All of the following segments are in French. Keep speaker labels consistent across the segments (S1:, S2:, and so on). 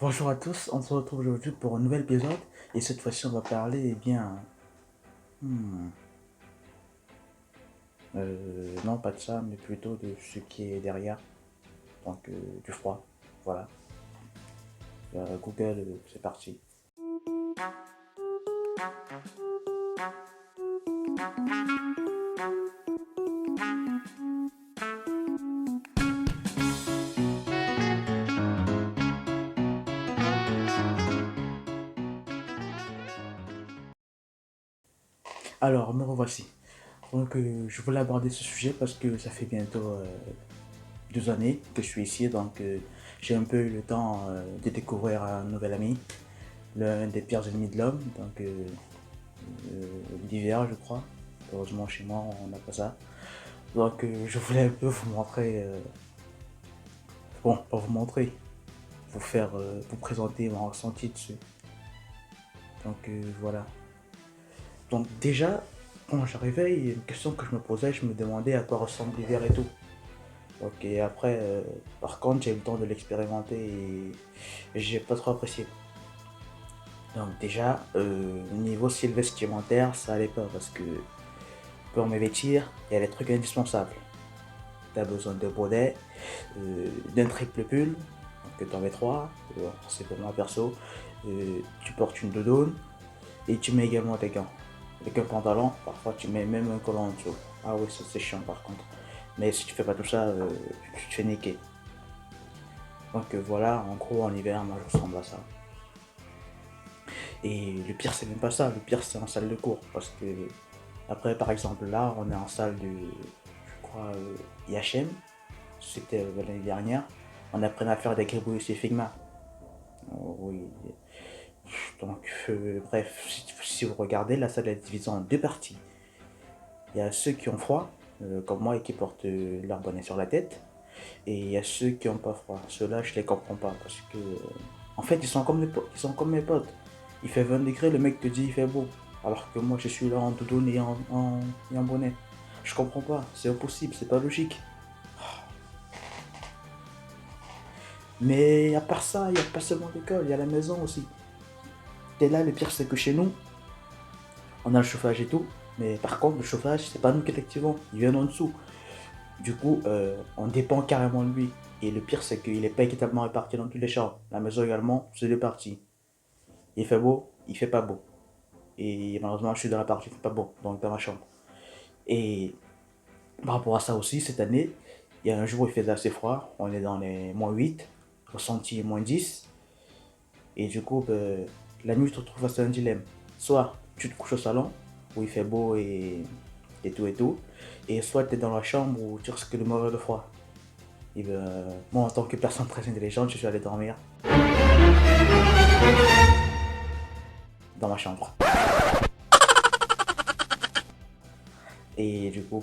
S1: Bonjour à tous, on se retrouve aujourd'hui pour un nouvel épisode et cette fois-ci on va parler hmm, non pas de ça mais plutôt de ce qui est derrière, donc du froid, voilà. Google, c'est parti. Alors me revoici. Donc je voulais aborder ce sujet parce que ça fait bientôt 2 années que je suis ici, donc j'ai un peu eu le temps de découvrir un nouvel ami, l'un des pires ennemis de l'homme, donc l'hiver je crois. Heureusement chez moi on n'a pas ça. Donc je voulais un peu vous montrer, bon pas vous montrer, vous présenter mon ressenti dessus. Donc voilà. Donc déjà, quand j'arrivais, il y a une question que je me posais, je me demandais à quoi ressemble l'hiver et tout. Ok, après, par contre, j'ai eu le temps de l'expérimenter et j'ai pas trop apprécié. Donc déjà, niveau style vestimentaire, ça allait pas parce que pour me vêtir, il y a des trucs indispensables. T'as besoin de bonnet, d'un triple pull, que t'en mets trois, c'est pour moi perso. Tu portes une doudoune et tu mets également des gants. Avec un pantalon, parfois tu mets même un collant en dessous. Ah oui, ça c'est chiant par contre. Mais si tu fais pas tout ça, tu te fais niquer. Donc voilà, en gros en hiver, moi je ressemble à ça. Et le pire c'est même pas ça, le pire c'est en salle de cours. Parce que après par exemple là, on est en salle de, je crois, IHM. C'était l'année dernière. On apprenait à faire des gribouillis et Figma. Oh, oui. Donc bref, si vous regardez, la salle est divisée en deux parties. Il y a ceux qui ont froid, comme moi, et qui portent leur bonnet sur la tête. Et il y a ceux qui n'ont pas froid. Ceux-là, je les comprends pas parce que, en fait, ils sont comme mes potes. Il fait 20 degrés, le mec te dit il fait beau. Alors que moi, je suis là en doudoune et en bonnet. Je comprends pas, c'est impossible, c'est pas logique. Mais à part ça, il n'y a pas seulement l'école, il y a la maison aussi. Et là, le pire, c'est que chez nous, on a le chauffage et tout. Mais par contre, le chauffage, c'est pas nous qui l'activons, il vient en dessous. Du coup, on dépend carrément de lui. Et le pire, c'est qu'il n'est pas équitablement réparti dans toutes les chambres. La maison également, c'est deux parties. Il fait beau, il fait pas beau. Et malheureusement, je suis dans la partie qui fait pas beau, donc dans ma chambre. Et par rapport à ça aussi, cette année, il y a un jour où il faisait assez froid. On est dans les -8, ressenti -10. Et du coup, la nuit, tu te retrouves face à un dilemme. Soit tu te couches au salon, où il fait beau et tout et tout. Et soit tu es dans la chambre où tu risques de mourir de froid. Et moi, en tant que personne très intelligente, je suis allé dormir dans ma chambre. Et du coup,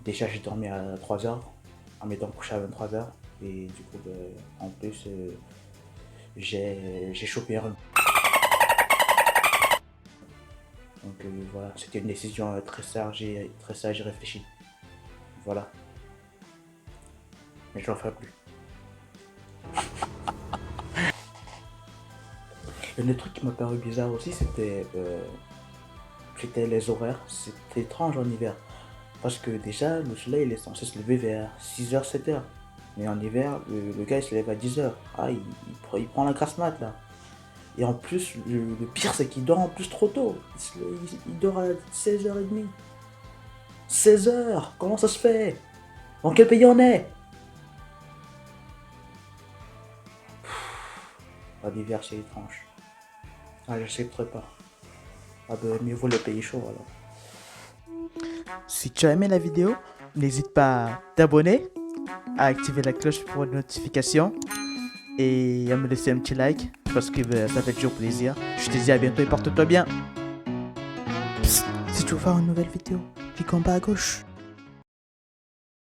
S1: déjà, j'ai dormi à 3h, en m'étant couché à 23h. Et du coup, en plus, j'ai chopé un rhume. Donc voilà, c'était une décision très sage et réfléchie. Voilà, mais je n'en ferai plus. Et le truc qui m'a paru bizarre aussi, c'était les horaires. C'était étrange en hiver. Parce que déjà, le soleil il est censé se lever vers 6h, 7h. Mais en hiver, le gars il se lève à 10h. Ah, il prend la grasse mat là. Et en plus, le pire c'est qu'il dort en plus trop tôt. Il dort à 16h30. 16h. Comment ça se fait? Dans quel pays on est? Ah, l'hiver c'est étrange. Ah, j'accepterai pas. Ah ben, mieux vaut le pays chaud alors. Si tu as aimé la vidéo, n'hésite pas à t'abonner, à activer la cloche pour une notification et à me laisser un petit like parce que ça fait toujours plaisir. Je te dis à bientôt et porte-toi bien. Psst, si tu veux voir une nouvelle vidéo, clique en bas à gauche.